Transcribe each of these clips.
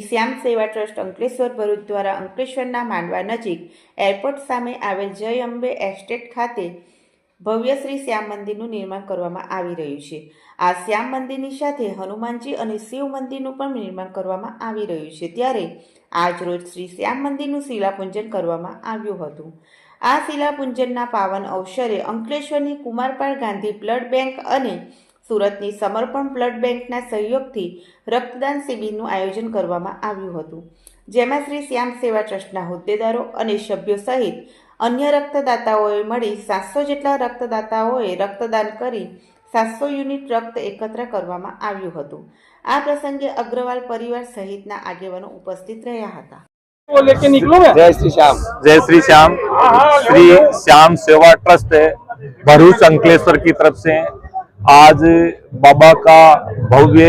श्याम सेवा ट्रस्ट अंकलेश्वर भरूच द्वारा अंकलेश्वरना मांडवा नजीक एरपोर्ट सामे आवेल जय अंबे एस्टेट खाते भव्य श्री श्याम मंदिरનું નિર્માણ કરવામાં આવી રહ્યું છે। આ શ્યામ મંદિરની સાથે હનુમાનજી અને શિવ મંદિરનું પણ નિર્માણ કરવામાં આવી રહ્યું છે। ત્યારે આજ રોજ શ્રી શ્યામ મંદિરનું શિલાપૂજન કરવામાં આવ્યું હતું। આ શિલાપૂજનના પાવન અવસરે અંકલેશ્વરની કુમારપાળ ગાંધી બ્લડ બેંક અને સુરતની સમર્પણ બ્લડ બેંકના સહયોગથી રક્તદાન શિબિરનું આયોજન કરવામાં આવ્યું હતું, જેમાં શ્રી શ્યામ સેવા ટ્રસ્ટના હોદ્દેદારો અને સભ્યો સહિત अन्य रक्तदाताओए मळी 700 जेटला रक्तदाताओए रक्तदान करी 700 यूनिट रक्त एकत्र करवामां आव्युं हतुं। आ प्रसंगे अग्रवाल परिवार सहितना आगेवानो उपस्थित रह्या हता। जय श्री श्याम। जय श्री श्याम। श्री श्याम सेवा ट्रस्ट भरूच अंकलेश्वर की तरफ से आज बाबा का भव्य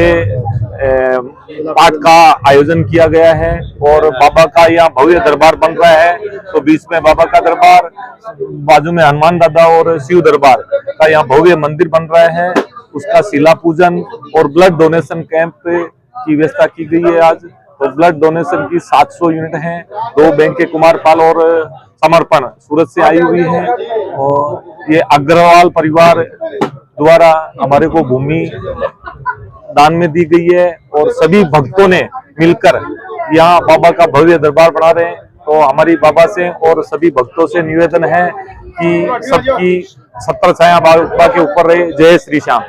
पाठ का आयोजन किया गया है और बाबा का यहाँ भव्य दरबार बन रहा है। तो बीच में बाबा का दरबार, बाजू में हनुमान दादा और शिव दरबार का यहाँ भव्य मंदिर बन रहा है। उसका शिला पूजन और ब्लड डोनेशन कैंप की व्यवस्था की गई है। आज तो ब्लड डोनेशन की 700 यूनिट हैं। 2 बैंक के कुमारपाल और समर्पण सूरत से आई हुई है और ये अग्रवाल परिवार द्वारा हमारे को भूमि दान में दी गई है और सभी भक्तों ने मिलकर यहाँ बाबा का भव्य दरबार बना रहे हैं। तो हमारी बाबा से और सभी भक्तों से निवेदन है कि सबकी 70 छाया बाबा के ऊपर रहे। जय श्री श्याम।